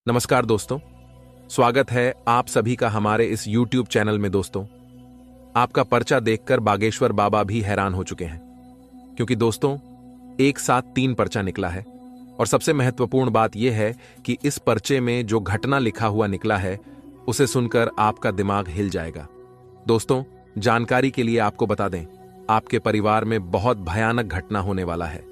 नमस्कार दोस्तों, स्वागत है आप सभी का हमारे इस YouTube चैनल में। दोस्तों, आपका पर्चा देखकर बागेश्वर बाबा भी हैरान हो चुके हैं, क्योंकि दोस्तों एक साथ 3 पर्चा निकला है। और सबसे महत्वपूर्ण बात यह है कि इस पर्चे में जो घटना लिखा हुआ निकला है उसे सुनकर आपका दिमाग हिल जाएगा। दोस्तों, जानकारी के लिए आपको बता दें, आपके परिवार में बहुत भयानक घटना होने वाला है।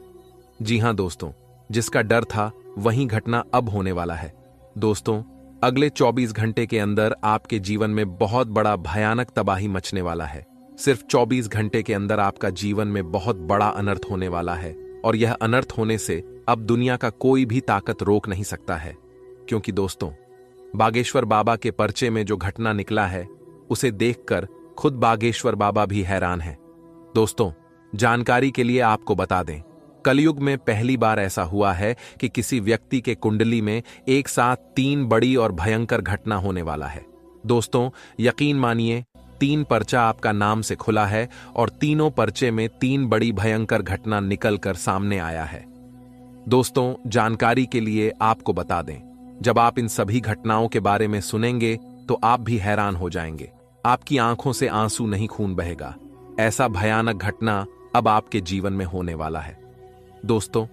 जी हां दोस्तों, जिसका डर था वही घटना अब होने वाला है। दोस्तों, अगले 24 घंटे के अंदर आपके जीवन में बहुत बड़ा भयानक तबाही मचने वाला है। सिर्फ 24 घंटे के अंदर आपका जीवन में बहुत बड़ा अनर्थ होने वाला है, और यह अनर्थ होने से अब दुनिया का कोई भी ताकत रोक नहीं सकता है। क्योंकि दोस्तों, बागेश्वर बाबा के पर्चे में जो घटना निकला है उसे देखकर खुद बागेश्वर बाबा भी हैरान हैं। दोस्तों, जानकारी के लिए आपको बता दें, कलयुग में पहली बार ऐसा हुआ है कि किसी व्यक्ति के कुंडली में एक साथ 3 बड़ी और भयंकर घटना होने वाला है। दोस्तों, यकीन मानिए, 3 पर्चा आपका नाम से खुला है और तीनों पर्चे में 3 बड़ी भयंकर घटना निकलकर सामने आया है। दोस्तों, जानकारी के लिए आपको बता दें, जब आप इन सभी घटनाओं के बारे में सुनेंगे तो आप भी हैरान हो जाएंगे। आपकी आंखों से आंसू नहीं खून बहेगा। ऐसा भयानक घटना अब आपके जीवन में होने वाला है। दोस्तों,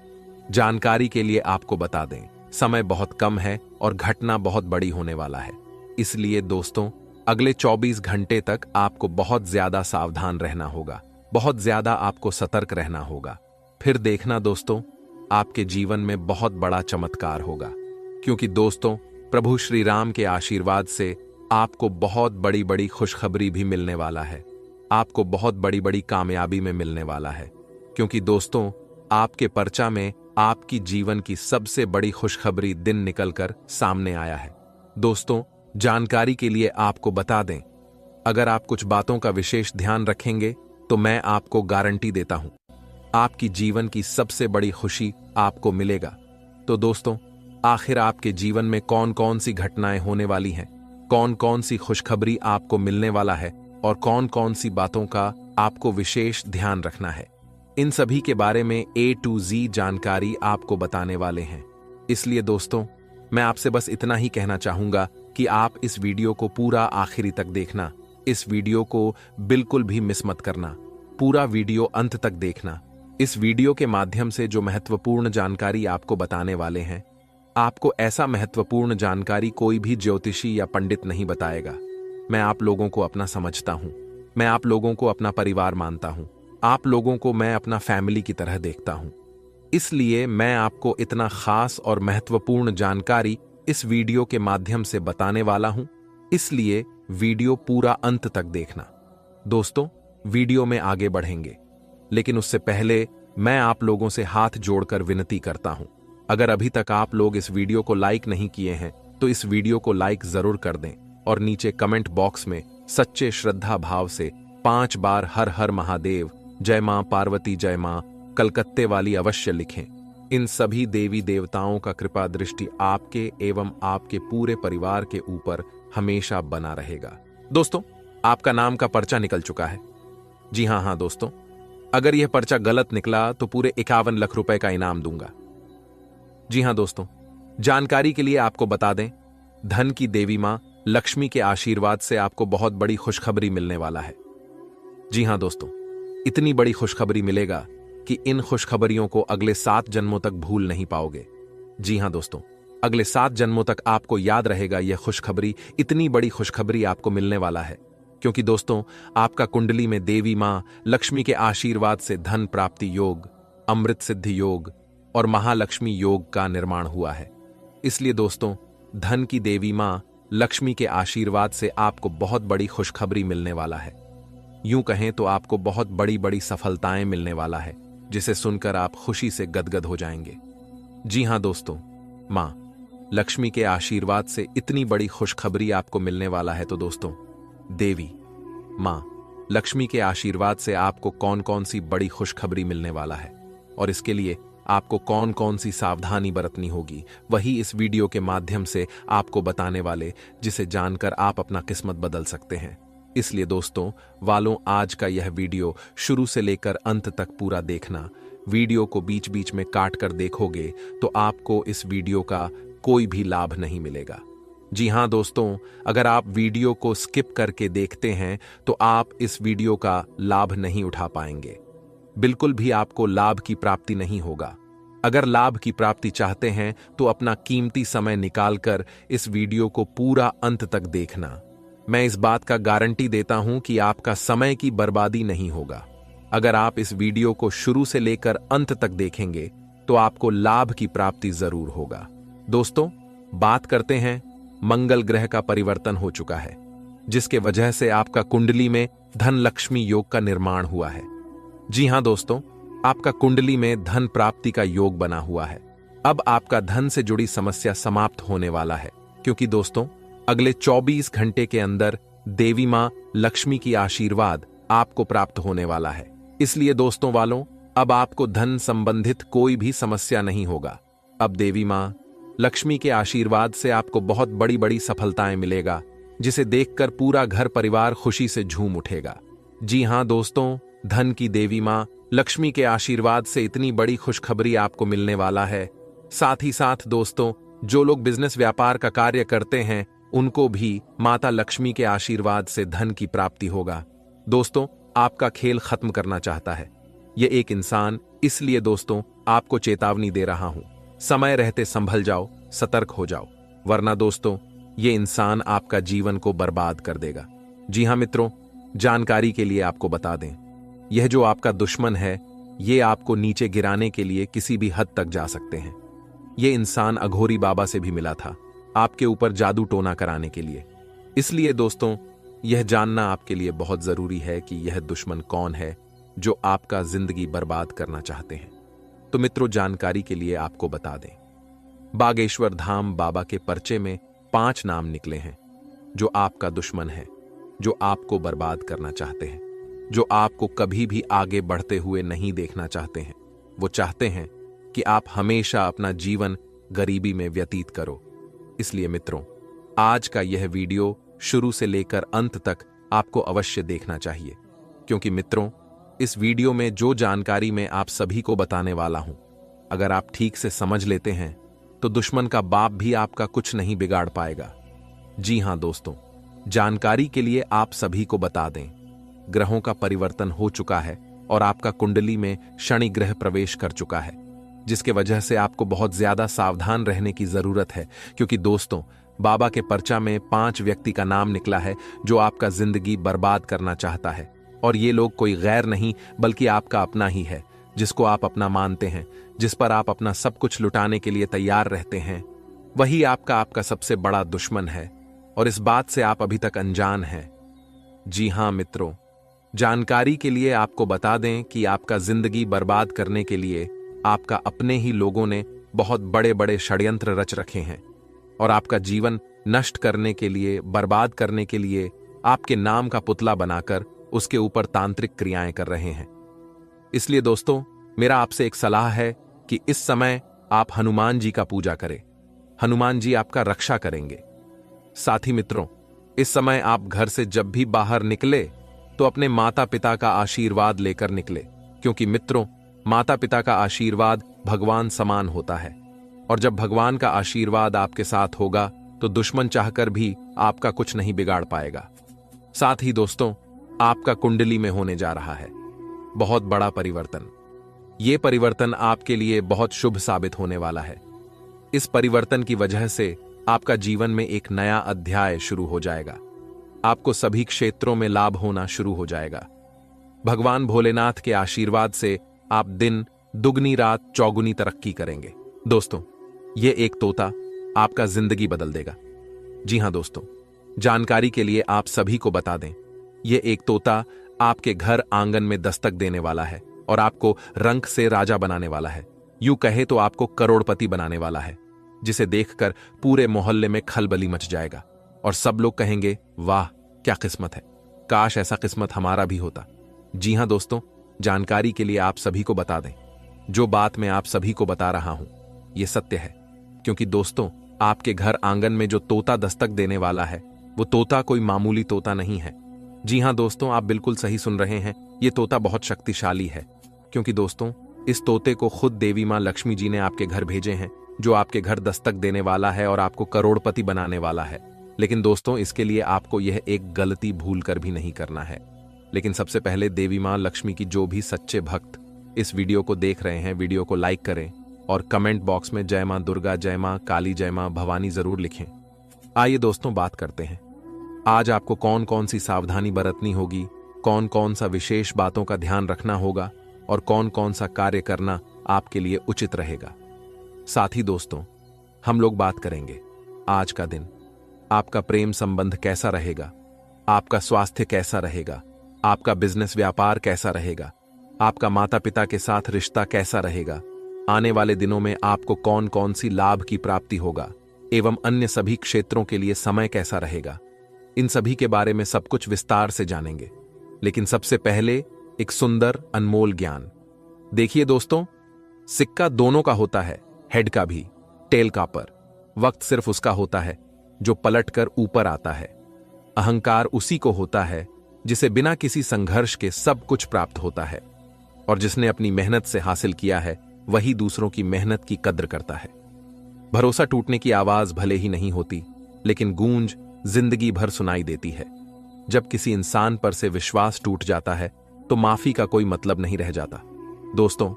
जानकारी के लिए आपको बता दें, समय बहुत कम है और घटना बहुत बड़ी होने वाला है। इसलिए दोस्तों, अगले 24 घंटे तक आपको बहुत ज्यादा सावधान रहना होगा, बहुत ज्यादा आपको सतर्क रहना होगा। फिर देखना दोस्तों, आपके जीवन में बहुत बड़ा चमत्कार होगा। क्योंकि दोस्तों, प्रभु श्री राम के आशीर्वाद से आपको बहुत बड़ी बड़ी खुशखबरी भी मिलने वाला है। आपको बहुत बड़ी बड़ी कामयाबी में मिलने वाला है। क्योंकि दोस्तों, आपके पर्चा में आपकी जीवन की सबसे बड़ी खुशखबरी दिन निकलकर सामने आया है। दोस्तों, जानकारी के लिए आपको बता दें, अगर आप कुछ बातों का विशेष ध्यान रखेंगे तो मैं आपको गारंटी देता हूं, आपकी जीवन की सबसे बड़ी खुशी आपको मिलेगा। तो दोस्तों, आखिर आपके जीवन में कौन कौन सी घटनाएं होने वाली हैं, कौन कौन सी खुशखबरी आपको मिलने वाला है और कौन कौन सी बातों का आपको विशेष ध्यान रखना है, इन सभी के बारे में A to Z जानकारी आपको बताने वाले हैं। इसलिए दोस्तों, मैं आपसे बस इतना ही कहना चाहूंगा कि आप इस वीडियो को पूरा आखिरी तक देखना। इस वीडियो को बिल्कुल भी मिस मत करना, पूरा वीडियो अंत तक देखना। इस वीडियो के माध्यम से जो महत्वपूर्ण जानकारी आपको बताने वाले हैं, आपको ऐसा महत्वपूर्ण जानकारी कोई भी ज्योतिषी या पंडित नहीं बताएगा। मैं आप लोगों को अपना समझता हूं, मैं आप लोगों को अपना परिवार मानता हूं, आप लोगों को मैं अपना फैमिली की तरह देखता हूं। इसलिए मैं आपको इतना खास और महत्वपूर्ण जानकारी इस वीडियो के माध्यम से बताने वाला हूं। इसलिए वीडियो पूरा अंत तक देखना। दोस्तों, वीडियो में आगे बढ़ेंगे, लेकिन उससे पहले मैं आप लोगों से हाथ जोड़कर विनती करता हूं, अगर अभी तक आप लोग इस वीडियो को लाइक नहीं किए हैं तो इस वीडियो को लाइक जरूर कर दें और नीचे कमेंट बॉक्स में सच्चे श्रद्धा भाव से 5 बार हर हर महादेव, जय मां पार्वती, जय मां कलकत्ते वाली अवश्य लिखें। इन सभी देवी देवताओं का कृपा दृष्टि आपके एवं आपके पूरे परिवार के ऊपर हमेशा बना रहेगा। दोस्तों, आपका नाम का पर्चा निकल चुका है। जी हां दोस्तों, अगर यह पर्चा गलत निकला तो पूरे 51 लाख रुपए का इनाम दूंगा। जी हां दोस्तों, जानकारी के लिए आपको बता दें, धन की देवी मां लक्ष्मी के आशीर्वाद से आपको बहुत बड़ी खुशखबरी मिलने वाला है। जी हां दोस्तों, इतनी बड़ी खुशखबरी मिलेगा कि इन खुशखबरियों को अगले 7 जन्मों तक भूल नहीं पाओगे। जी हां दोस्तों, अगले 7 जन्मों तक आपको याद रहेगा यह खुशखबरी। इतनी बड़ी खुशखबरी आपको मिलने वाला है क्योंकि दोस्तों, आपका कुंडली में देवी मां लक्ष्मी के आशीर्वाद से धन प्राप्ति योग, अमृत सिद्धि योग और महालक्ष्मी योग का निर्माण हुआ है। इसलिए दोस्तों, धन की देवी मां लक्ष्मी के आशीर्वाद से आपको बहुत बड़ी खुशखबरी मिलने वाला है। यूं कहें तो आपको बहुत बड़ी बड़ी सफलताएं मिलने वाला है, जिसे सुनकर आप खुशी से गदगद हो जाएंगे। जी हां दोस्तों, मां लक्ष्मी के आशीर्वाद से इतनी बड़ी खुशखबरी आपको मिलने वाला है। तो दोस्तों, देवी मां लक्ष्मी के आशीर्वाद से आपको कौन कौन सी बड़ी खुशखबरी मिलने वाला है और इसके लिए आपको कौन कौन सी सावधानी बरतनी होगी, वही इस वीडियो के माध्यम से आपको बताने वाले, जिसे जानकर आप अपना किस्मत बदल सकते हैं। इसलिए दोस्तों वालों, आज का यह वीडियो शुरू से लेकर अंत तक पूरा देखना। वीडियो को बीच बीच में काट कर देखोगे तो आपको इस वीडियो का कोई भी लाभ नहीं मिलेगा। जी हां दोस्तों, अगर आप वीडियो को स्किप करके देखते हैं तो आप इस वीडियो का लाभ नहीं उठा पाएंगे। बिल्कुल भी आपको लाभ की प्राप्ति नहीं होगा। अगर लाभ की प्राप्ति चाहते हैं तो अपना कीमती समय निकालकर इस वीडियो को पूरा अंत तक देखना। मैं इस बात का गारंटी देता हूं कि आपका समय की बर्बादी नहीं होगा। अगर आप इस वीडियो को शुरू से लेकर अंत तक देखेंगे तो आपको लाभ की प्राप्ति जरूर होगा। दोस्तों, बात करते हैं, मंगल ग्रह का परिवर्तन हो चुका है, जिसके वजह से आपका कुंडली में धन लक्ष्मी योग का निर्माण हुआ है। जी हां दोस्तों, आपका कुंडली में धन प्राप्ति का योग बना हुआ है। अब आपका धन से जुड़ी समस्या समाप्त होने वाला है, क्योंकि दोस्तों अगले 24 घंटे के अंदर देवी मां लक्ष्मी की आशीर्वाद आपको प्राप्त होने वाला है। इसलिए दोस्तों वालों, अब आपको धन संबंधित कोई भी समस्या नहीं होगा। अब देवी मां लक्ष्मी के आशीर्वाद से आपको बहुत बड़ी बड़ी सफलताएं मिलेगा, जिसे देखकर पूरा घर परिवार खुशी से झूम उठेगा। जी हां दोस्तों, धन की देवी मां लक्ष्मी के आशीर्वाद से इतनी बड़ी खुशखबरी आपको मिलने वाला है। साथ ही साथ दोस्तों, जो लोग बिजनेस व्यापार का कार्य करते हैं उनको भी माता लक्ष्मी के आशीर्वाद से धन की प्राप्ति होगा। दोस्तों, आपका खेल खत्म करना चाहता है ये एक इंसान, इसलिए दोस्तों आपको चेतावनी दे रहा हूं, समय रहते संभल जाओ, सतर्क हो जाओ, वरना दोस्तों ये इंसान आपका जीवन को बर्बाद कर देगा। जी हां मित्रों, जानकारी के लिए आपको बता दें, यह जो आपका दुश्मन है ये आपको नीचे गिराने के लिए किसी भी हद तक जा सकते हैं। ये इंसान अघोरी बाबा से भी मिला था आपके ऊपर जादू टोना कराने के लिए। इसलिए दोस्तों यह जानना आपके लिए बहुत जरूरी है कि यह दुश्मन कौन है जो आपका जिंदगी बर्बाद करना चाहते हैं। तो मित्रों, जानकारी के लिए आपको बता दें, बागेश्वर धाम बाबा के पर्चे में 5 नाम निकले हैं जो आपका दुश्मन है, जो आपको बर्बाद करना चाहते हैं, जो आपको कभी भी आगे बढ़ते हुए नहीं देखना चाहते हैं। वो चाहते हैं कि आप हमेशा अपना जीवन गरीबी में व्यतीत करो। इसलिए मित्रों, आज का यह वीडियो शुरू से लेकर अंत तक आपको अवश्य देखना चाहिए, क्योंकि मित्रों इस वीडियो में जो जानकारी मैं आप सभी को बताने वाला हूं, अगर आप ठीक से समझ लेते हैं तो दुश्मन का बाप भी आपका कुछ नहीं बिगाड़ पाएगा। जी हां दोस्तों, जानकारी के लिए आप सभी को बता दें, ग्रहों का परिवर्तन हो चुका है और आपका कुंडली में शनि ग्रह प्रवेश कर चुका है, जिसके वजह से आपको बहुत ज्यादा सावधान रहने की जरूरत है। क्योंकि दोस्तों बाबा के पर्चा में 5 व्यक्ति का नाम निकला है जो आपका जिंदगी बर्बाद करना चाहता है, और ये लोग कोई गैर नहीं बल्कि आपका अपना ही है, जिसको आप अपना मानते हैं, जिस पर आप अपना सब कुछ लुटाने के लिए तैयार रहते हैं। वही आपका सबसे बड़ा दुश्मन है, और इस बात से आप अभी तक अनजान हैं। जी हां मित्रों, जानकारी के लिए आपको बता दें कि आपका जिंदगी बर्बाद करने के लिए आपका अपने ही लोगों ने बहुत बड़े बड़े षड्यंत्र रच रखे हैं, और आपका जीवन नष्ट करने के लिए, बर्बाद करने के लिए आपके नाम का पुतला बनाकर उसके ऊपर तांत्रिक क्रियाएं कर रहे हैं। इसलिए दोस्तों मेरा आपसे एक सलाह है कि इस समय आप हनुमान जी का पूजा करें। हनुमान जी आपका रक्षा करेंगे। साथ ही मित्रों, इस समय आप घर से जब भी बाहर निकले तो अपने माता पिता का आशीर्वाद लेकर निकले, क्योंकि मित्रों माता पिता का आशीर्वाद भगवान समान होता है, और जब भगवान का आशीर्वाद आपके साथ होगा तो दुश्मन चाहकर भी आपका कुछ नहीं बिगाड़ पाएगा। साथ ही दोस्तों, आपका कुंडली में होने जा रहा है बहुत बड़ा परिवर्तन। यह परिवर्तन आपके लिए बहुत शुभ साबित होने वाला है। इस परिवर्तन की वजह से आपका जीवन में एक नया अध्याय शुरू हो जाएगा। आपको सभी क्षेत्रों में लाभ होना शुरू हो जाएगा। भगवान भोलेनाथ के आशीर्वाद से आप दिन दुगनी रात चौगुनी तरक्की करेंगे। दोस्तों, यह एक तोता आपका जिंदगी बदल देगा। जी हां दोस्तों, जानकारी के लिए आप सभी को बता दें, यह एक तोता आपके घर आंगन में दस्तक देने वाला है और आपको रंक से राजा बनाने वाला है। यूं कहे तो आपको करोड़पति बनाने वाला है, जिसे देखकर पूरे मोहल्ले में खलबली मच जाएगा और सब लोग कहेंगे, वाह क्या किस्मत है, काश ऐसा किस्मत हमारा भी होता। जी हां दोस्तों, जानकारी के लिए आप सभी को बता दें, जो बात मैं आप सभी को बता रहा हूं यह सत्य है, क्योंकि दोस्तों आपके घर आंगन में जो तोता दस्तक देने वाला है वो तोता कोई मामूली तोता नहीं है। जी हां दोस्तों, आप बिल्कुल सही सुन रहे हैं, यह तोता बहुत शक्तिशाली है, क्योंकि दोस्तों इस तोते को खुद देवी मां लक्ष्मी जी ने आपके घर भेजे हैं जो आपके घर दस्तक देने वाला है और आपको करोड़पति बनाने वाला है। लेकिन दोस्तों, इसके लिए आपको यह एक गलती भूल कर भी नहीं करना है। लेकिन सबसे पहले देवी मां लक्ष्मी की जो भी सच्चे भक्त इस वीडियो को देख रहे हैं, वीडियो को लाइक करें और कमेंट बॉक्स में जय मां दुर्गा, जय मां काली, जय मां भवानी जरूर लिखें। आइए दोस्तों, बात करते हैं आज आपको कौन कौन सी सावधानी बरतनी होगी, कौन कौन सा विशेष बातों का ध्यान रखना होगा और कौन कौन सा कार्य करना आपके लिए उचित रहेगा। साथ ही दोस्तों, हम लोग बात करेंगे आज का दिन आपका प्रेम संबंध कैसा रहेगा, आपका स्वास्थ्य कैसा रहेगा, आपका बिजनेस व्यापार कैसा रहेगा, आपका माता पिता के साथ रिश्ता कैसा रहेगा, आने वाले दिनों में आपको कौन कौन सी लाभ की प्राप्ति होगा एवं अन्य सभी क्षेत्रों के लिए समय कैसा रहेगा। इन सभी के बारे में सब कुछ विस्तार से जानेंगे। लेकिन सबसे पहले एक सुंदर अनमोल ज्ञान। देखिए दोस्तों, सिक्का दोनों का होता है, हेड का भी, टेल का पर। वक्त सिर्फ उसका होता है जो पलटकर ऊपर आता है। अहंकार उसी को होता है जिसे बिना किसी संघर्ष के सब कुछ प्राप्त होता है, और जिसने अपनी मेहनत से हासिल किया है वही दूसरों की मेहनत की कद्र करता है। भरोसा टूटने की आवाज भले ही नहीं होती, लेकिन गूंज जिंदगी भर सुनाई देती है। जब किसी इंसान पर से विश्वास टूट जाता है तो माफी का कोई मतलब नहीं रह जाता। दोस्तों,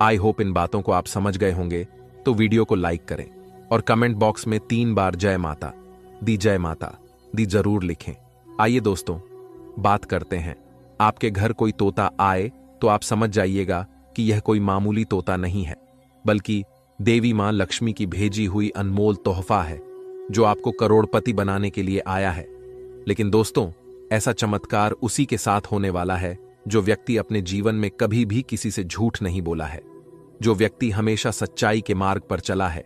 आई होप इन बातों को आप समझ गए होंगे, तो वीडियो को लाइक करें और कमेंट बॉक्स में 3 बार जय माता दी जरूर लिखें। आइए दोस्तों, बात करते हैं। आपके घर कोई तोता आए तो आप समझ जाइएगा कि यह कोई मामूली तोता नहीं है, बल्कि देवी मां लक्ष्मी की भेजी हुई अनमोल तोहफा है जो आपको करोड़पति बनाने के लिए आया है। लेकिन दोस्तों, ऐसा चमत्कार उसी के साथ होने वाला है जो व्यक्ति अपने जीवन में कभी भी किसी से झूठ नहीं बोला है, जो व्यक्ति हमेशा सच्चाई के मार्ग पर चला है,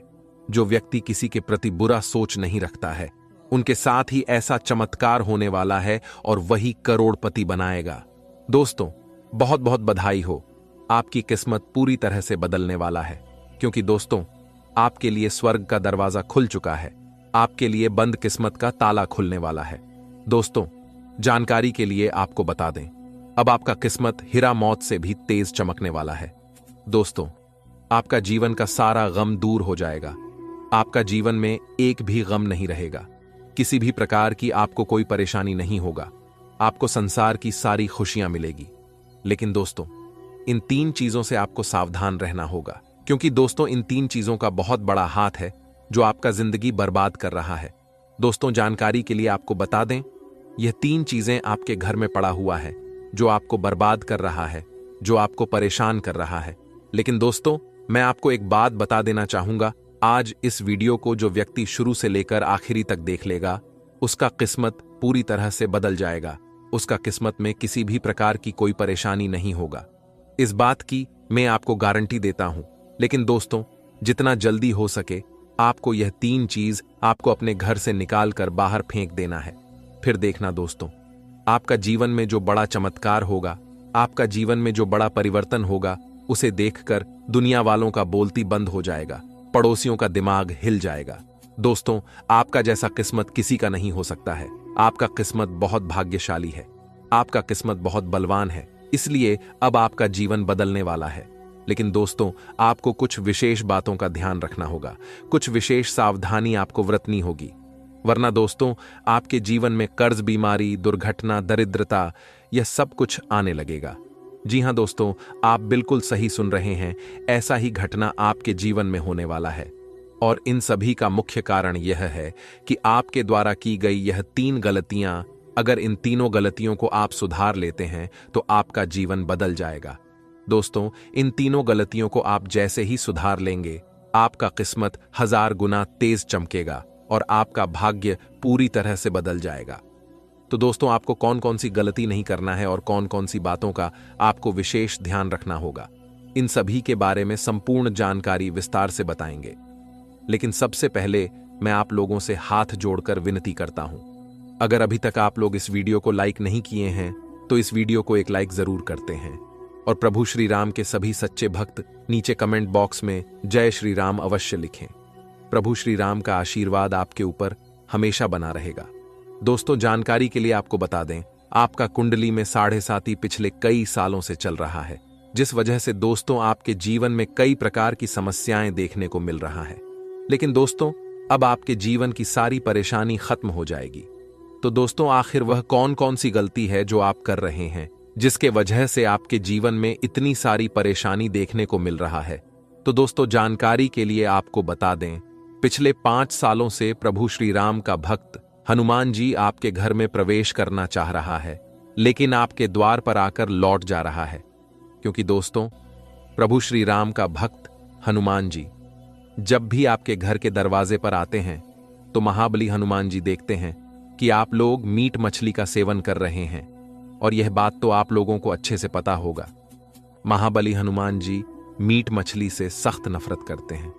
जो व्यक्ति किसी के प्रति बुरा सोच नहीं रखता है। उनके साथ ही ऐसा चमत्कार होने वाला है और वही करोड़पति बनाएगा। दोस्तों, बहुत बहुत बधाई हो, आपकी किस्मत पूरी तरह से बदलने वाला है, क्योंकि दोस्तों, आपके लिए स्वर्ग का दरवाजा खुल चुका है। आपके लिए बंद किस्मत का ताला खुलने वाला है। दोस्तों, जानकारी के लिए आपको बता दें, अब आपका किस्मत हीरा मौत से भी तेज चमकने वाला है। दोस्तों, आपका जीवन का सारा गम दूर हो जाएगा। आपका जीवन में एक भी गम नहीं रहेगा। किसी भी प्रकार की आपको कोई परेशानी नहीं होगा। आपको संसार की सारी खुशियां मिलेगी। लेकिन दोस्तों, इन 3 चीजों से आपको सावधान रहना होगा, क्योंकि दोस्तों, इन 3 चीजों का बहुत बड़ा हाथ है जो आपका जिंदगी बर्बाद कर रहा है। दोस्तों, जानकारी के लिए आपको बता दें, यह 3 चीजें आपके घर में पड़ा हुआ है जो आपको बर्बाद कर रहा है, जो आपको परेशान कर रहा है। लेकिन दोस्तों, मैं आपको एक बात बता देना चाहूंगा, आज इस वीडियो को जो व्यक्ति शुरू से लेकर आखिरी तक देख लेगा, उसका किस्मत पूरी तरह से बदल जाएगा। उसका किस्मत में किसी भी प्रकार की कोई परेशानी नहीं होगा। इस बात की मैं आपको गारंटी देता हूं। लेकिन दोस्तों, जितना जल्दी हो सके आपको यह 3 चीज आपको अपने घर से निकाल कर बाहर फेंक देना है। फिर देखना दोस्तों, आपका जीवन में जो बड़ा चमत्कार होगा, आपका जीवन में जो बड़ा परिवर्तन होगा, उसे देखकर दुनिया वालों का बोलती बंद हो जाएगा, पड़ोसियों का दिमाग हिल जाएगा। दोस्तों, आपका जैसा किस्मत किसी का नहीं हो सकता है। आपका किस्मत बहुत भाग्यशाली है, आपका किस्मत बहुत बलवान है, इसलिए अब आपका जीवन बदलने वाला है। लेकिन दोस्तों, आपको कुछ विशेष बातों का ध्यान रखना होगा, कुछ विशेष सावधानी आपको बरतनी होगी, वरना दोस्तों, आपके जीवन में कर्ज, बीमारी, दुर्घटना, दरिद्रता, यह सब कुछ आने लगेगा। जी हां दोस्तों, आप बिल्कुल सही सुन रहे हैं, ऐसा ही घटना आपके जीवन में होने वाला है। और इन सभी का मुख्य कारण यह है कि आपके द्वारा की गई यह 3 गलतियां, अगर इन तीनों गलतियों को आप सुधार लेते हैं तो आपका जीवन बदल जाएगा। दोस्तों, इन तीनों गलतियों को आप जैसे ही सुधार लेंगे, आपका किस्मत 1000 गुना तेज चमकेगा और आपका भाग्य पूरी तरह से बदल जाएगा। तो दोस्तों, आपको कौन कौन सी गलती नहीं करना है और कौन कौन सी बातों का आपको विशेष ध्यान रखना होगा, इन सभी के बारे में संपूर्ण जानकारी विस्तार से बताएंगे। लेकिन सबसे पहले मैं आप लोगों से हाथ जोड़कर विनती करता हूं, अगर अभी तक आप लोग इस वीडियो को लाइक नहीं किए हैं तो इस वीडियो को एक लाइक जरूर करते हैं, और प्रभु श्री राम के सभी सच्चे भक्त नीचे कमेंट बॉक्स में जय श्री राम अवश्य लिखें। प्रभु श्री राम का आशीर्वाद आपके ऊपर हमेशा बना रहेगा। दोस्तों, जानकारी के लिए आपको बता दें, आपका कुंडली में 7.5 पिछले कई सालों से चल रहा है, जिस वजह से दोस्तों आपके जीवन में कई प्रकार की समस्याएं देखने को मिल रहा है। लेकिन दोस्तों, अब आपके जीवन की सारी परेशानी खत्म हो जाएगी। तो दोस्तों, आखिर वह कौन कौन सी गलती है जो आप कर रहे हैं जिसके वजह से आपके जीवन में इतनी सारी परेशानी देखने को मिल रहा है? तो दोस्तों, जानकारी के लिए आपको बता दें, पिछले 5 सालों से प्रभु श्री राम का भक्त हनुमान जी आपके घर में प्रवेश करना चाह रहा है, लेकिन आपके द्वार पर आकर लौट जा रहा है। क्योंकि दोस्तों, प्रभु श्री राम का भक्त हनुमान जी जब भी आपके घर के दरवाजे पर आते हैं तो महाबली हनुमान जी देखते हैं कि आप लोग मीट मछली का सेवन कर रहे हैं, और यह बात तो आप लोगों को अच्छे से पता होगा। महाबली हनुमान जी मीट मछली से सख्त नफरत करते हैं।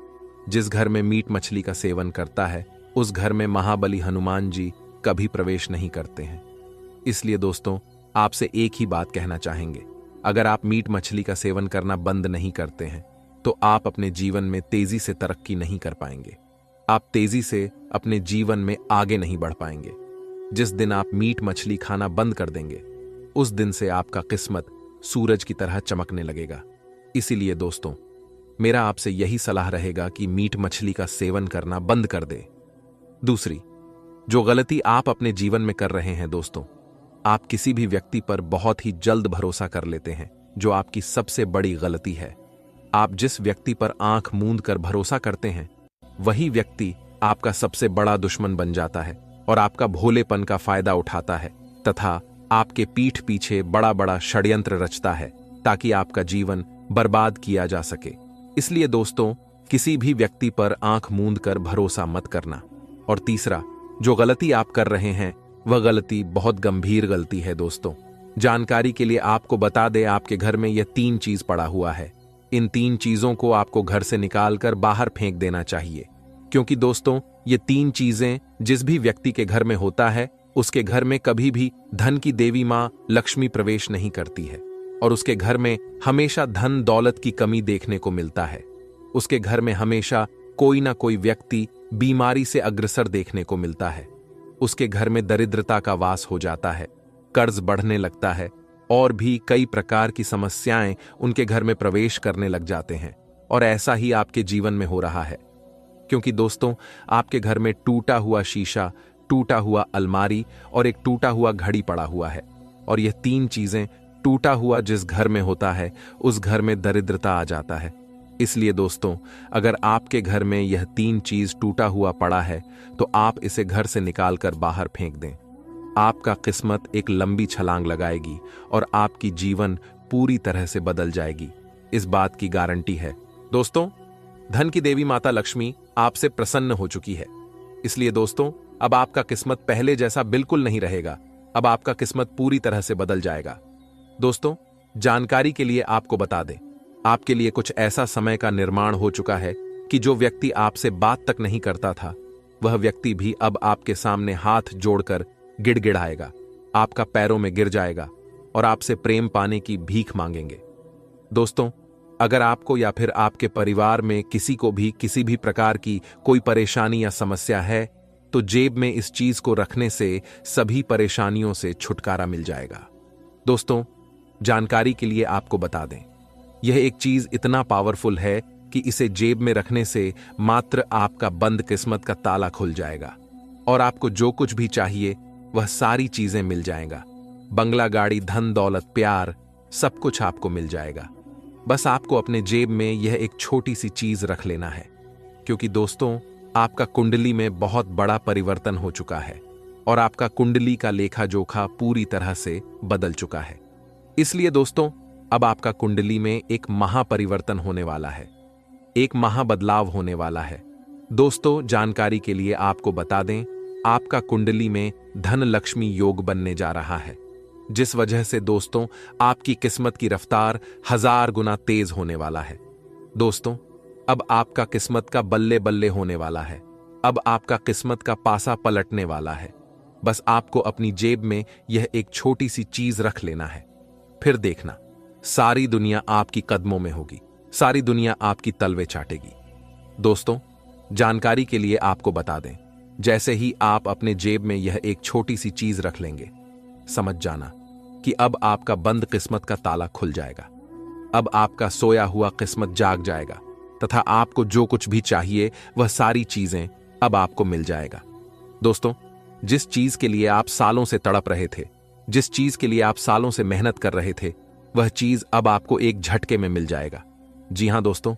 जिस घर में मीट मछली का सेवन करता है उस घर में महाबली हनुमान जी कभी प्रवेश नहीं करते हैं। इसलिए दोस्तों, आपसे एक ही बात कहना चाहेंगे, अगर आप मीट मछली का सेवन करना बंद नहीं करते हैं तो आप अपने जीवन में तेजी से तरक्की नहीं कर पाएंगे। आप तेजी से अपने जीवन में आगे नहीं बढ़ पाएंगे। जिस दिन आप मीट मछली खाना बंद कर देंगे उस दिन से आपका किस्मत सूरज की तरह चमकने लगेगा। इसीलिए दोस्तों, मेरा आपसे यही सलाह रहेगा कि मीट मछली का सेवन करना बंद कर दे। दूसरी जो गलती आप अपने जीवन में कर रहे हैं दोस्तों, आप किसी भी व्यक्ति पर बहुत ही जल्द भरोसा कर लेते हैं, जो आपकी सबसे बड़ी गलती है। आप जिस व्यक्ति पर आंख मूंद कर भरोसा करते हैं वही व्यक्ति आपका सबसे बड़ा दुश्मन बन जाता है और आपका भोलेपन का फायदा उठाता है तथा आपके पीठ पीछे बड़ा बड़ा षड्यंत्र रचता है ताकि आपका जीवन बर्बाद किया जा सके। इसलिए दोस्तों, किसी भी व्यक्ति पर आंख मूंद कर भरोसा मत करना। और तीसरा जो गलती आप कर रहे हैं वह गलती बहुत गंभीर गलती है दोस्तों। जानकारी के लिए आपको बता दें, आपके घर में यह 3 चीज पड़ा हुआ है। इन 3 चीजों को आपको घर से निकालकर बाहर फेंक देना चाहिए, क्योंकि दोस्तों, ये 3 चीजें जिस भी व्यक्ति के घर में होता है उसके घर में कभी भी धन की देवी मां लक्ष्मी प्रवेश नहीं करती है, और उसके घर में हमेशा धन दौलत की कमी देखने को मिलता है। उसके घर में हमेशा कोई ना कोई व्यक्ति बीमारी से अग्रसर देखने को मिलता है। उसके घर में दरिद्रता का वास हो जाता है, कर्ज बढ़ने लगता है, और भी कई प्रकार की समस्याएं उनके घर में प्रवेश करने लग जाते हैं। और ऐसा ही आपके जीवन में हो रहा है, क्योंकि दोस्तों, आपके घर में टूटा हुआ शीशा, टूटा हुआ अलमारी और एक टूटा हुआ घड़ी पड़ा हुआ है। और यह 3 चीजें टूटा हुआ जिस घर में होता है उस घर में दरिद्रता आ जाता है। इसलिए दोस्तों, अगर आपके घर में यह 3 चीज टूटा हुआ पड़ा है तो आप इसे घर से निकालकर बाहर फेंक दें। आपका किस्मत एक लंबी छलांग लगाएगी और आपकी जीवन पूरी तरह से बदल जाएगी। इस बात की गारंटी है। दोस्तों, धन की देवी माता लक्ष्मी आपसे प्रसन्न हो चुकी है। इसलिए दोस्तों, अब आपका किस्मत पहले जैसा बिल्कुल नहीं रहेगा। अब आपका किस्मत पूरी तरह से बदल जाएगा। दोस्तों, जानकारी के लिए आपको बता दें, आपके लिए कुछ ऐसा समय का निर्माण हो चुका है कि जो व्यक्ति आपसे बात तक नहीं करता था वह व्यक्ति भी अब आपके सामने हाथ जोड़कर गिड़गिड़ाएगा, आपका पैरों में गिर जाएगा और आपसे प्रेम पाने की भीख मांगेंगे। दोस्तों, अगर आपको या फिर आपके परिवार में किसी को भी किसी भी प्रकार की कोई परेशानी या समस्या है तो जेब में इस चीज को रखने से सभी परेशानियों से छुटकारा मिल जाएगा। दोस्तों, जानकारी के लिए आपको बता दें, यह एक चीज इतना पावरफुल है कि इसे जेब में रखने से मात्र आपका बंद किस्मत का ताला खुल जाएगा और आपको जो कुछ भी चाहिए वह सारी चीजें मिल जाएगा। बंगला, गाड़ी, धन दौलत, प्यार, सब कुछ आपको मिल जाएगा। बस आपको अपने जेब में यह एक छोटी सी चीज रख लेना है, क्योंकि दोस्तों, आपका कुंडली में बहुत बड़ा परिवर्तन हो चुका है और आपका कुंडली का लेखा जोखा पूरी तरह से बदल चुका है। इसलिए दोस्तों, अब आपका कुंडली में एक महापरिवर्तन होने वाला है, एक महाबदलाव होने वाला है। दोस्तों, जानकारी के लिए आपको बता दें, आपका कुंडली में धन लक्ष्मी योग बनने जा रहा है, जिस वजह से दोस्तों आपकी किस्मत की रफ्तार 1000 गुना तेज होने वाला है। दोस्तों, अब आपका किस्मत का बल्ले बल्ले होने वाला है। अब आपका किस्मत का पासा पलटने वाला है। बस आपको अपनी जेब में यह एक छोटी सी चीज रख लेना है, फिर देखना सारी दुनिया आपकी कदमों में होगी, सारी दुनिया आपकी तलवे चाटेगी। दोस्तों, जानकारी के लिए आपको बता दें, जैसे ही आप अपने जेब में यह एक छोटी सी चीज रख लेंगे, समझ जाना कि अब आपका बंद किस्मत का ताला खुल जाएगा। अब आपका सोया हुआ किस्मत जाग जाएगा तथा आपको जो कुछ भी चाहिए वह सारी चीजें अब आपको मिल जाएगा। दोस्तों, जिस चीज के लिए आप सालों से तड़प रहे थे, जिस चीज के लिए आप सालों से मेहनत कर रहे थे, वह चीज अब आपको एक झटके में मिल जाएगा। जी हां दोस्तों,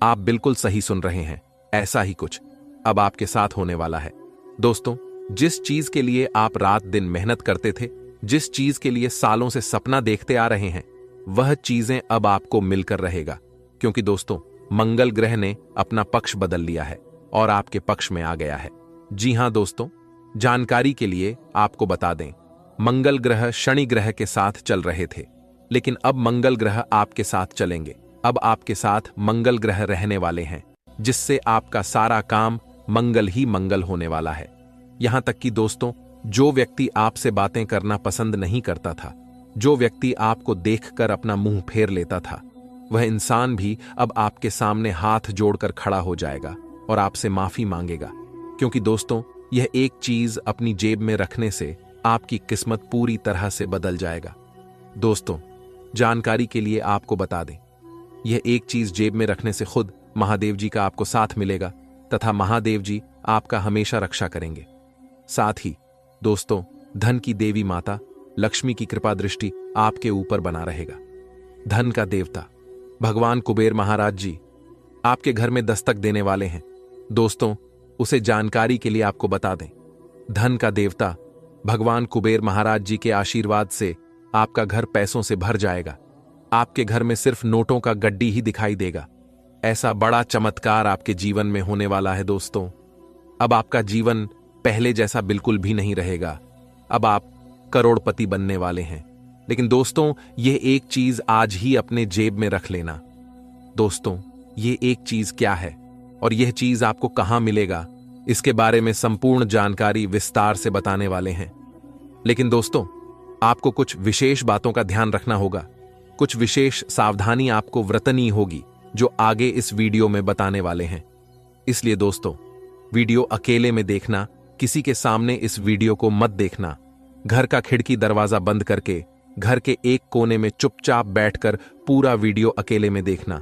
आप बिल्कुल सही सुन रहे हैं। ऐसा ही कुछ अब आपके साथ होने वाला है। दोस्तों, जिस चीज के लिए आप रात दिन मेहनत करते थे, जिस चीज के लिए सालों से सपना देखते आ रहे हैं, वह चीजें अब आपको मिलकर रहेगा। क्योंकि दोस्तों, मंगल ग्रह ने अपना पक्ष बदल लिया है और आपके पक्ष में आ गया है। जी हां दोस्तों, जानकारी के लिए आपको बता दें, मंगल ग्रह शनि ग्रह के साथ चल रहे थे, लेकिन अब मंगल ग्रह आपके साथ चलेंगे। अब आपके साथ मंगल ग्रह रहने वाले हैं, जिससे आपका सारा काम मंगल ही मंगल होने वाला है। यहां तक कि दोस्तों, जो व्यक्ति आपसे बातें करना पसंद नहीं करता था, जो व्यक्ति आपको देखकर अपना मुंह फेर लेता था, वह इंसान भी अब आपके सामने हाथ जोड़कर खड़ा हो जाएगा और आपसे माफी मांगेगा। क्योंकि दोस्तों, यह एक चीज अपनी जेब में रखने से आपकी किस्मत पूरी तरह से बदल जाएगा। दोस्तों, जानकारी के लिए आपको बता दें, यह एक चीज जेब में रखने से खुद महादेव जी का आपको साथ मिलेगा तथा महादेव जी आपका हमेशा रक्षा करेंगे। साथ ही दोस्तों, धन की देवी माता लक्ष्मी की कृपा दृष्टि आपके ऊपर बना रहेगा। धन का देवता भगवान कुबेर महाराज जी आपके घर में दस्तक देने वाले हैं। दोस्तों, उसे जानकारी के लिए आपको बता दें, धन का देवता भगवान कुबेर महाराज जी के आशीर्वाद से आपका घर पैसों से भर जाएगा। आपके घर में सिर्फ नोटों का गड्डी ही दिखाई देगा। ऐसा बड़ा चमत्कार आपके जीवन में होने वाला है। दोस्तों, अब आपका जीवन पहले जैसा बिल्कुल भी नहीं रहेगा। अब आप करोड़पति बनने वाले हैं। लेकिन दोस्तों, यह एक चीज आज ही अपने जेब में रख लेना। दोस्तों, यह एक चीज क्या है और यह चीज आपको कहां मिलेगा, इसके बारे में संपूर्ण जानकारी विस्तार से बताने वाले हैं। लेकिन दोस्तों, आपको कुछ विशेष बातों का ध्यान रखना होगा। कुछ विशेष सावधानी आपको बरतनी होगी, जो आगे इस वीडियो में बताने वाले हैं। इसलिए दोस्तों, वीडियो अकेले में देखना, किसी के सामने इस वीडियो को मत देखना। घर का खिड़की दरवाजा बंद करके घर के एक कोने में चुपचाप बैठकर पूरा वीडियो अकेले में देखना।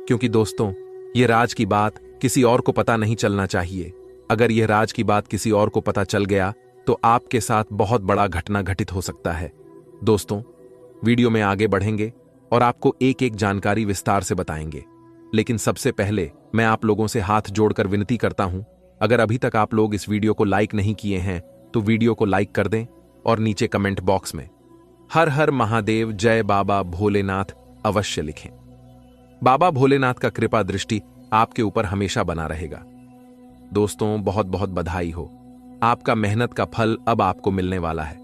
क्योंकि दोस्तों, यह राज की बात किसी और को पता नहीं चलना चाहिए। अगर यह राज की बात किसी और को पता चल गया तो आपके साथ बहुत बड़ा घटना घटित हो सकता है। दोस्तों, वीडियो में आगे बढ़ेंगे और आपको एक एक जानकारी विस्तार से बताएंगे। लेकिन सबसे पहले मैं आप लोगों से हाथ जोड़कर विनती करता हूं, अगर अभी तक आप लोग इस वीडियो को लाइक नहीं किए हैं तो वीडियो को लाइक कर दें और नीचे कमेंट बॉक्स में हर हर महादेव जय बाबा भोलेनाथ अवश्य लिखें। बाबा भोलेनाथ का कृपा दृष्टि आपके ऊपर हमेशा बना रहेगा। दोस्तों, बहुत बहुत बधाई हो, आपका मेहनत का फल अब आपको मिलने वाला है।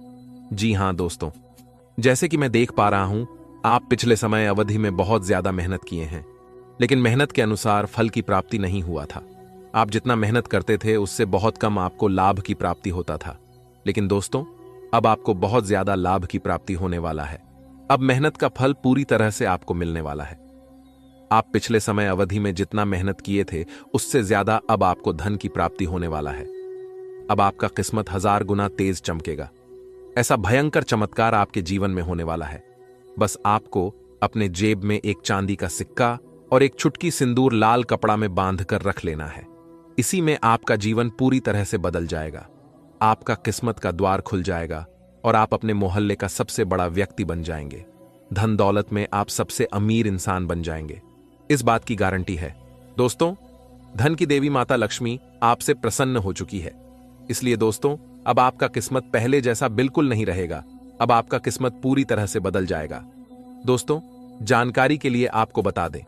जी हां दोस्तों, जैसे कि मैं देख पा रहा हूं, आप पिछले समय अवधि में बहुत ज्यादा मेहनत किए हैं, लेकिन मेहनत के अनुसार फल की प्राप्ति नहीं हुआ था। आप जितना मेहनत करते थे उससे बहुत कम आपको लाभ की प्राप्ति होता था। लेकिन दोस्तों, अब आपको बहुत ज्यादा लाभ की प्राप्ति होने वाला है। अब मेहनत का फल पूरी तरह से आपको मिलने वाला है। आप पिछले समय अवधि में जितना मेहनत किए थे उससे ज्यादा अब आपको धन की प्राप्ति होने वाला है। अब आपका किस्मत 1000 गुना तेज चमकेगा। ऐसा भयंकर चमत्कार आपके जीवन में होने वाला है। बस आपको अपने जेब में एक चांदी का सिक्का और एक चुटकी सिंदूर लाल कपड़ा में बांधकर रख लेना है। इसी में आपका जीवन पूरी तरह से बदल जाएगा। आपका किस्मत का द्वार खुल जाएगा और आप अपने मोहल्ले का सबसे बड़ा व्यक्ति बन जाएंगे। धन दौलत में आप सबसे अमीर इंसान बन जाएंगे। इस बात की गारंटी है। दोस्तों, धन की देवी माता लक्ष्मी आपसे प्रसन्न हो चुकी है। इसलिए दोस्तों, अब आपका किस्मत पहले जैसा बिल्कुल नहीं रहेगा। अब आपका किस्मत पूरी तरह से बदल जाएगा। दोस्तों, जानकारी के लिए आपको बता दें,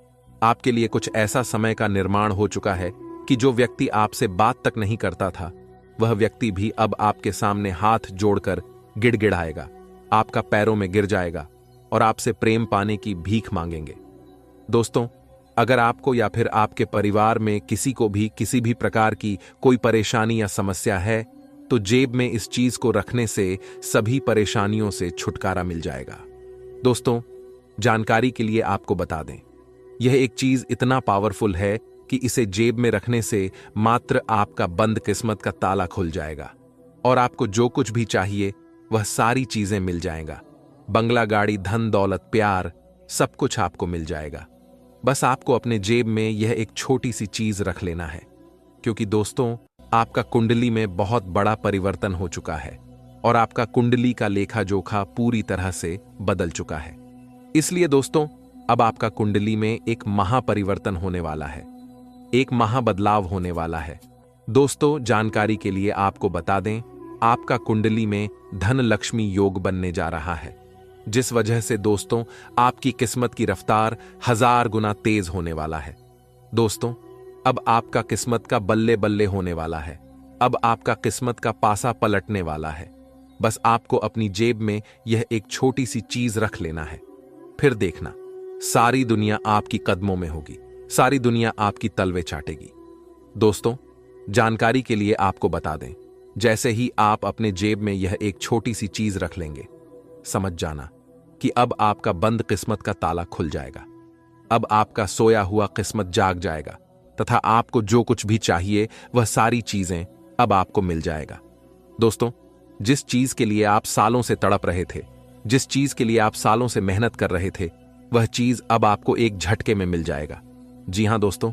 आपके लिए कुछ ऐसा समय का निर्माण हो चुका है कि जो व्यक्ति आपसे बात तक नहीं करता था, वह व्यक्ति भी अब आपके सामने हाथ जोड़कर गिड़गिड़ाएगा, आपका पैरों में गिर जाएगा और आपसे प्रेम पाने की भीख मांगेंगे। दोस्तों, अगर आपको या फिर आपके परिवार में किसी को भी किसी भी प्रकार की कोई परेशानी या समस्या है, तो जेब में इस चीज को रखने से सभी परेशानियों से छुटकारा मिल जाएगा। दोस्तों, जानकारी के लिए आपको बता दें, यह एक चीज इतना पावरफुल है कि इसे जेब में रखने से मात्र आपका बंद किस्मत का ताला खुल जाएगा और आपको जो कुछ भी चाहिए वह सारी चीजें मिल जाएगा। बंगला, गाड़ी, धन दौलत, प्यार, सब कुछ आपको मिल जाएगा। बस आपको अपने जेब में यह एक छोटी सी चीज रख लेना है, क्योंकि दोस्तों आपका कुंडली में बहुत बड़ा परिवर्तन हो चुका है और आपका कुंडली का लेखा जोखा पूरी तरह से बदल चुका है। इसलिए दोस्तों अब आपका कुंडली में एक महापरिवर्तन होने वाला है, एक महाबदलाव होने वाला है। दोस्तों जानकारी के लिए आपको बता दें, आपका कुंडली में धन लक्ष्मी योग बनने जा रहा है, जिस वजह से दोस्तों आपकी किस्मत की रफ्तार 1000 गुना तेज होने वाला है। दोस्तों अब आपका किस्मत का बल्ले बल्ले होने वाला है, अब आपका किस्मत का पासा पलटने वाला है। बस आपको अपनी जेब में यह एक छोटी सी चीज रख लेना है, फिर देखना सारी दुनिया आपकी कदमों में होगी, सारी दुनिया आपकी तलवे चाटेगी। दोस्तों जानकारी के लिए आपको बता दें, जैसे ही आप अपने जेब में यह एक छोटी सी चीज रख लेंगे, समझ जाना कि अब आपका बंद किस्मत का ताला खुल जाएगा, अब आपका सोया हुआ किस्मत जाग जाएगा तथा आपको जो कुछ भी चाहिए वह सारी चीजें अब आपको मिल जाएगा। दोस्तों जिस चीज के लिए आप सालों से तड़प रहे थे, जिस चीज के लिए आप सालों से मेहनत कर रहे थे, वह चीज अब आपको एक झटके में मिल जाएगा। जी हां दोस्तों,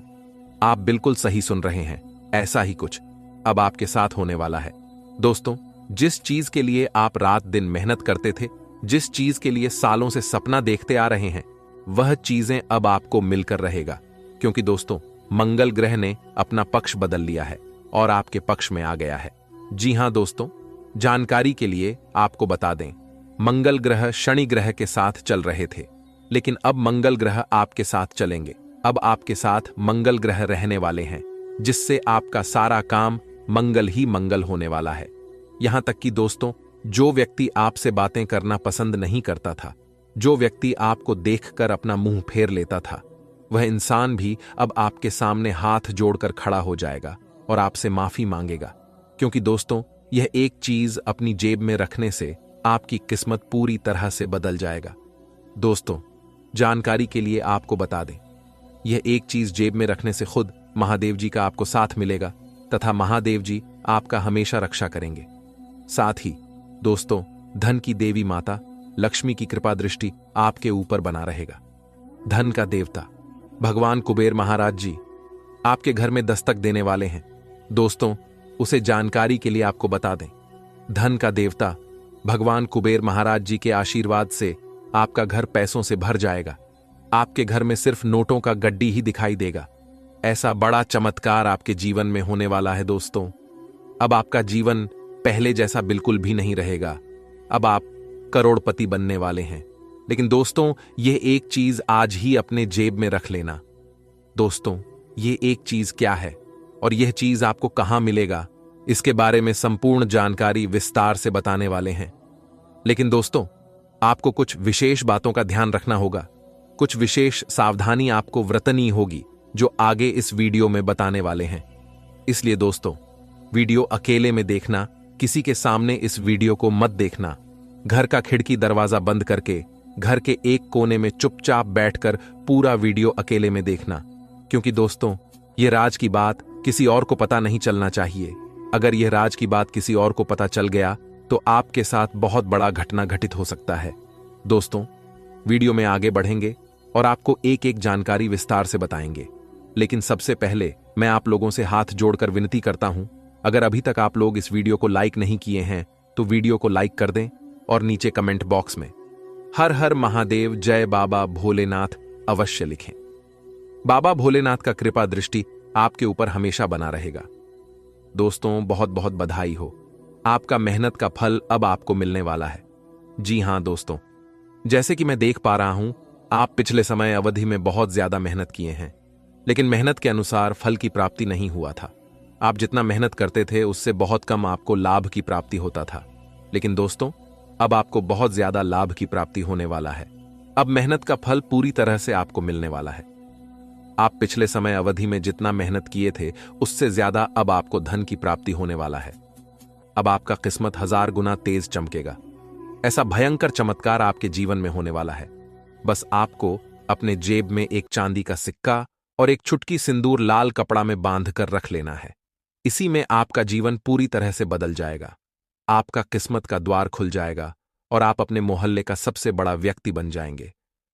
आप बिल्कुल सही सुन रहे हैं, ऐसा ही कुछ अब आपके साथ होने वाला है। दोस्तों जिस चीज के लिए आप रात दिन मेहनत करते थे, जिस चीज के लिए सालों से सपना देखते आ रहे हैं, वह चीजें अब आपको मिलकर रहेगा, क्योंकि दोस्तों मंगल ग्रह ने अपना पक्ष बदल लिया है और आपके पक्ष में आ गया है। जी हां दोस्तों, जानकारी के लिए आपको बता दें, मंगल ग्रह शनि ग्रह के साथ चल रहे थे, लेकिन अब मंगल ग्रह आपके साथ चलेंगे। अब आपके साथ मंगल ग्रह रहने वाले हैं, जिससे आपका सारा काम मंगल ही मंगल होने वाला है। यहां तक कि दोस्तों जो व्यक्ति आपसे बातें करना पसंद नहीं करता था, जो व्यक्ति आपको देखकर अपना मुंह फेर लेता था, वह इंसान भी अब आपके सामने हाथ जोड़कर खड़ा हो जाएगा और आपसे माफी मांगेगा, क्योंकि दोस्तों यह एक चीज अपनी जेब में रखने से आपकी किस्मत पूरी तरह से बदल जाएगा। दोस्तों जानकारी के लिए आपको बता दें, यह एक चीज जेब में रखने से खुद महादेव जी का आपको साथ मिलेगा तथा महादेव जी आपका हमेशा रक्षा करेंगे। साथ ही दोस्तों धन की देवी माता लक्ष्मी की कृपा दृष्टि आपके ऊपर बना रहेगा। धन का देवता भगवान कुबेर महाराज जी आपके घर में दस्तक देने वाले हैं। दोस्तों उसे जानकारी के लिए आपको बता दें, धन का देवता भगवान कुबेर महाराज जी के आशीर्वाद से आपका घर पैसों से भर जाएगा। आपके घर में सिर्फ नोटों का गड्डी ही दिखाई देगा। ऐसा बड़ा चमत्कार आपके जीवन में होने वाला है। दोस्तों अब आपका जीवन पहले जैसा बिल्कुल भी नहीं रहेगा, अब आप करोड़पति बनने वाले हैं। लेकिन दोस्तों यह एक चीज आज ही अपने जेब में रख लेना। दोस्तों यह एक चीज क्या है और यह चीज आपको कहां मिलेगा, इसके बारे में संपूर्ण जानकारी विस्तार से बताने वाले हैं। लेकिन दोस्तों आपको कुछ विशेष बातों का ध्यान रखना होगा, कुछ विशेष सावधानी आपको बरतनी होगी, जो आगे इस वीडियो में बताने वाले हैं। इसलिए दोस्तों वीडियो अकेले में देखना, किसी के सामने इस वीडियो को मत देखना। घर का खिड़की दरवाजा बंद करके घर के एक कोने में चुपचाप बैठकर पूरा वीडियो अकेले में देखना, क्योंकि दोस्तों यह राज की बात किसी और को पता नहीं चलना चाहिए। अगर यह राज की बात किसी और को पता चल गया तो आपके साथ बहुत बड़ा घटना घटित हो सकता है। दोस्तों वीडियो में आगे बढ़ेंगे और आपको एक एक जानकारी विस्तार से बताएंगे, लेकिन सबसे पहले मैं आप लोगों से हाथ जोड़कर विनती करता हूं, अगर अभी तक आप लोग इस वीडियो को लाइक नहीं किए हैं तो वीडियो को लाइक कर दें और नीचे कमेंट बॉक्स में हर हर महादेव जय बाबा भोलेनाथ अवश्य लिखें। बाबा भोलेनाथ का कृपा दृष्टि आपके ऊपर हमेशा बना रहेगा। दोस्तों बहुत बहुत बधाई हो, आपका मेहनत का फल अब आपको मिलने वाला है। जी हां दोस्तों, जैसे कि मैं देख पा रहा हूं आप पिछले समय अवधि में बहुत ज्यादा मेहनत किए हैं, लेकिन मेहनत के अनुसार फल की प्राप्ति नहीं हुआ था। आप जितना मेहनत करते थे उससे बहुत कम आपको लाभ की प्राप्ति होता था। लेकिन दोस्तों अब आपको बहुत ज्यादा लाभ की प्राप्ति होने वाला है। अब मेहनत का फल पूरी तरह से आपको मिलने वाला है। आप पिछले समय अवधि में जितना मेहनत किए थे उससे ज्यादा अब आपको धन की प्राप्ति होने वाला है। अब आपका किस्मत 1000 गुना तेज चमकेगा। ऐसा भयंकर चमत्कार आपके जीवन में होने वाला है। बस आपको अपने जेब में एक चांदी का सिक्का और एक चुटकी सिंदूर लाल कपड़ा में बांधकर रख लेना है। इसी में आपका जीवन पूरी तरह से बदल जाएगा। आपका किस्मत का द्वार खुल जाएगा और आप अपने मोहल्ले का सबसे बड़ा व्यक्ति बन जाएंगे।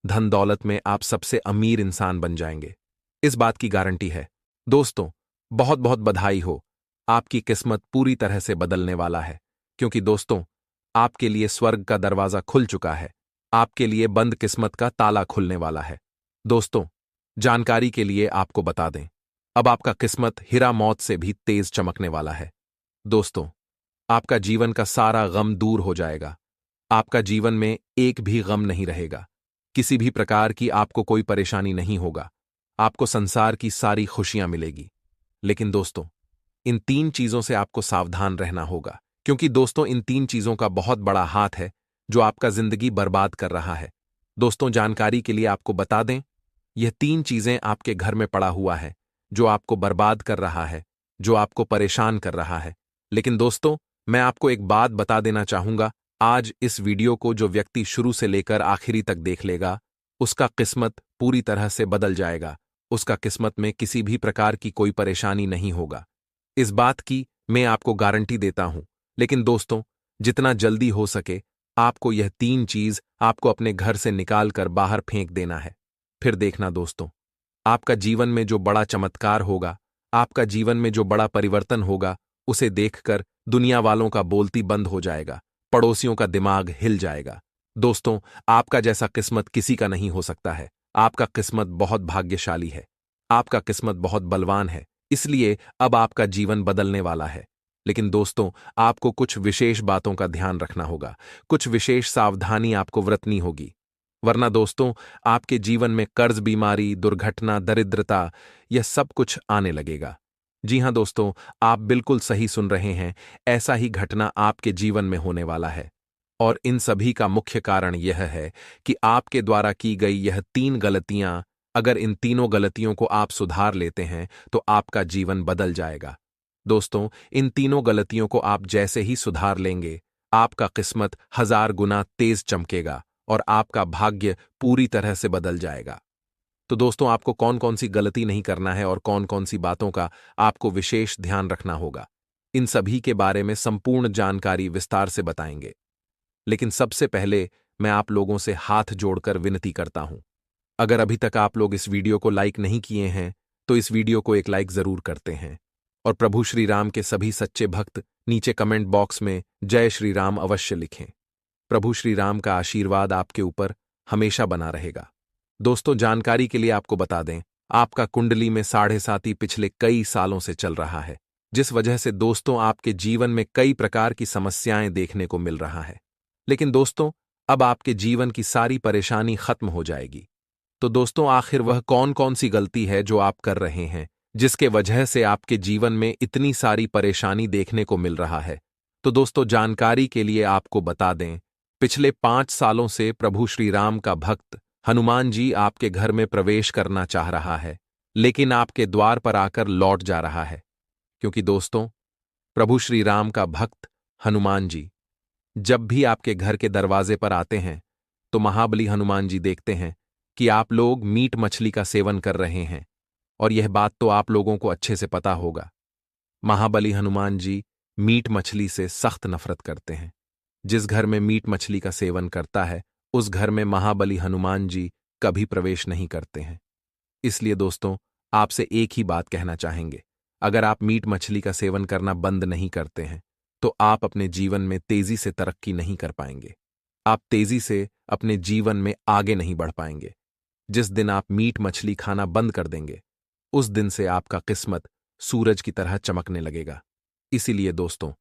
धन दौलत में आप सबसे अमीर इंसान बन जाएंगे। इस बात की गारंटी है। दोस्तों, बहुत बहुत बधाई हो, आपकी किस्मत पूरी तरह से बदलने वाला है, क्योंकि दोस्तों, आपके लिए स्वर्ग का दरवाजा खुल चुका है। आपके लिए बंद किस्मत का ताला खुलने वाला है। दोस्तों, जानकारी के लिए आपको बता दें, अब आपका किस्मत हीरा मौत से भी तेज चमकने वाला है। दोस्तों, आपका जीवन का सारा गम दूर हो जाएगा। आपका जीवन में एक भी गम नहीं रहेगा। किसी भी प्रकार की आपको कोई परेशानी नहीं होगा। आपको संसार की सारी खुशियां मिलेगी। लेकिन दोस्तों, इन 3 चीजों से आपको सावधान रहना होगा, क्योंकि दोस्तों, इन 3 चीजों का बहुत बड़ा हाथ है जो आपका जिंदगी बर्बाद कर रहा है। दोस्तों, जानकारी के लिए आपको बता दें, यह 3 चीजें आपके घर में पड़ा हुआ है जो आपको बर्बाद कर रहा है, जो आपको परेशान कर रहा है। लेकिन दोस्तों, मैं आपको एक बात बता देना चाहूंगा, आज इस वीडियो को जो व्यक्ति शुरू से लेकर आखिरी तक देख लेगा, उसका किस्मत पूरी तरह से बदल जाएगा। उसका किस्मत में किसी भी प्रकार की कोई परेशानी नहीं होगा। इस बात की मैं आपको गारंटी देता हूं। लेकिन दोस्तों, जितना जल्दी हो सके आपको यह 3 चीज आपको अपने घर से निकाल कर बाहर फेंक देना है। फिर देखना दोस्तों, आपका जीवन में जो बड़ा चमत्कार होगा, आपका जीवन में जो बड़ा परिवर्तन होगा, उसे देखकर दुनिया वालों का बोलती बंद हो जाएगा, पड़ोसियों का दिमाग हिल जाएगा। दोस्तों, आपका जैसा किस्मत किसी का नहीं हो सकता है। आपका किस्मत बहुत भाग्यशाली है। आपका किस्मत बहुत बलवान है। इसलिए अब आपका जीवन बदलने वाला है। लेकिन दोस्तों, आपको कुछ विशेष बातों का ध्यान रखना होगा, कुछ विशेष सावधानी आपको बरतनी होगी। वरना दोस्तों, आपके जीवन में कर्ज, बीमारी, दुर्घटना, दरिद्रता, यह सब कुछ आने लगेगा। जी हां दोस्तों, आप बिल्कुल सही सुन रहे हैं। ऐसा ही घटना आपके जीवन में होने वाला है। और इन सभी का मुख्य कारण यह है कि आपके द्वारा की गई यह 3 गलतियां, अगर इन तीनों गलतियों को आप सुधार लेते हैं तो आपका जीवन बदल जाएगा। दोस्तों, इन तीनों गलतियों को आप जैसे ही सुधार लेंगे, आपका किस्मत 1000 गुना तेज चमकेगा और आपका भाग्य पूरी तरह से बदल जाएगा। तो दोस्तों, आपको कौन कौन सी गलती नहीं करना है और कौन कौन सी बातों का आपको विशेष ध्यान रखना होगा, इन सभी के बारे में संपूर्ण जानकारी विस्तार से बताएंगे। लेकिन सबसे पहले मैं आप लोगों से हाथ जोड़कर विनती करता हूं, अगर अभी तक आप लोग इस वीडियो को लाइक नहीं किए हैं तो इस वीडियो को एक लाइक जरूर करते हैं। और प्रभु श्री राम के सभी सच्चे भक्त नीचे कमेंट बॉक्स में जय श्री राम अवश्य लिखें। प्रभु श्री राम का आशीर्वाद आपके ऊपर हमेशा बना रहेगा। दोस्तों, जानकारी के लिए आपको बता दें, आपका कुंडली में 7.5 पिछले कई सालों से चल रहा है, जिस वजह से दोस्तों आपके जीवन में कई प्रकार की समस्याएं देखने को मिल रहा है। लेकिन दोस्तों, अब आपके जीवन की सारी परेशानी खत्म हो जाएगी। तो दोस्तों, आखिर वह कौन कौन सी गलती है जो आप कर रहे हैं, जिसके वजह से आपके जीवन में इतनी सारी परेशानी देखने को मिल रहा है? तो दोस्तों, जानकारी के लिए आपको बता दें, पिछले 5 सालों से प्रभु श्री राम का भक्त हनुमान जी आपके घर में प्रवेश करना चाह रहा है, लेकिन आपके द्वार पर आकर लौट जा रहा है। क्योंकि दोस्तों, प्रभु श्री राम का भक्त हनुमान जी जब भी आपके घर के दरवाजे पर आते हैं तो महाबली हनुमान जी देखते हैं कि आप लोग मीट मछली का सेवन कर रहे हैं, और यह बात तो आप लोगों को अच्छे से पता होगा। महाबली हनुमान जी मीट मछली से सख्त नफरत करते हैं। जिस घर में मीट मछली का सेवन करता है, उस घर में महाबली हनुमान जी कभी प्रवेश नहीं करते हैं। इसलिए दोस्तों, आपसे एक ही बात कहना चाहेंगे, अगर आप मीट मछली का सेवन करना बंद नहीं करते हैं तो आप अपने जीवन में तेजी से तरक्की नहीं कर पाएंगे। आप तेजी से अपने जीवन में आगे नहीं बढ़ पाएंगे। जिस दिन आप मीट मछली खाना बंद कर देंगे, उस दिन से आपका किस्मत सूरज की तरह चमकने लगेगा। इसीलिए दोस्तों,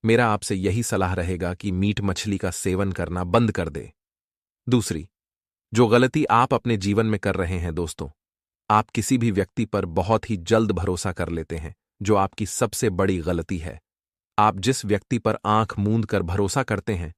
मेरा आपसे यही सलाह रहेगा कि मीट मछली का सेवन करना बंद कर दे। दूसरी जो गलती आप अपने जीवन में कर रहे हैं दोस्तों, आप किसी भी व्यक्ति पर बहुत ही जल्द भरोसा कर लेते हैं, जो आपकी सबसे बड़ी गलती है। आप जिस व्यक्ति पर आंख मूंद कर भरोसा करते हैं,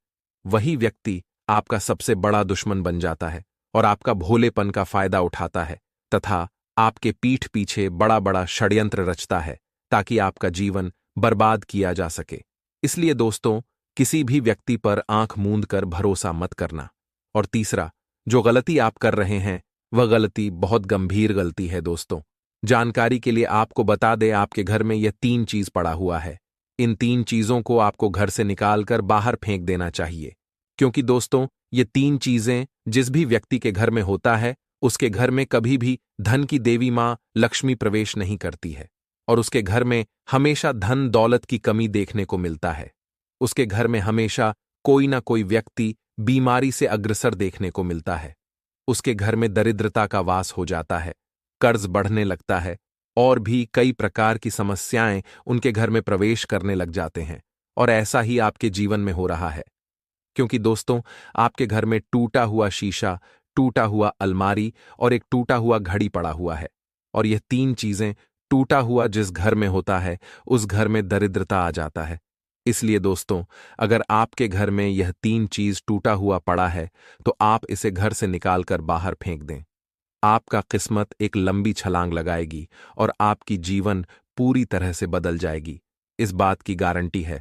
वही व्यक्ति आपका सबसे बड़ा दुश्मन बन जाता है और आपका भोलेपन का फायदा उठाता है तथा आपके पीठ पीछे बड़ा बड़ा षड्यंत्र रचता है ताकि आपका जीवन बर्बाद किया जा सके। इसलिए दोस्तों, किसी भी व्यक्ति पर आंख मूंद कर भरोसा मत करना। और तीसरा जो गलती आप कर रहे हैं, वह गलती बहुत गंभीर गलती है दोस्तों। जानकारी के लिए आपको बता दें, आपके घर में यह 3 चीज पड़ा हुआ है। इन 3 चीजों को आपको घर से निकालकर बाहर फेंक देना चाहिए, क्योंकि दोस्तों, ये 3 चीजें जिस भी व्यक्ति के घर में होता है, उसके घर में कभी भी धन की देवी मां लक्ष्मी प्रवेश नहीं करती है और उसके घर में हमेशा धन दौलत की कमी देखने को मिलता है। उसके घर में हमेशा कोई ना कोई व्यक्ति बीमारी से अग्रसर देखने को मिलता है। उसके घर में दरिद्रता का वास हो जाता है, कर्ज बढ़ने लगता है और भी कई प्रकार की समस्याएं उनके घर में प्रवेश करने लग जाते हैं। और ऐसा ही आपके जीवन में हो रहा है, क्योंकि दोस्तों, आपके घर में टूटा हुआ शीशा, टूटा हुआ अलमारी और एक टूटा हुआ घड़ी पड़ा हुआ है। और यह तीन चीजें टूटा हुआ जिस घर में होता है, उस घर में दरिद्रता आ जाता है। इसलिए दोस्तों, अगर आपके घर में यह तीन चीज टूटा हुआ पड़ा है, तो आप इसे घर से निकालकर बाहर फेंक दें। आपका किस्मत एक लंबी छलांग लगाएगी और आपकी जीवन पूरी तरह से बदल जाएगी। इस बात की गारंटी है।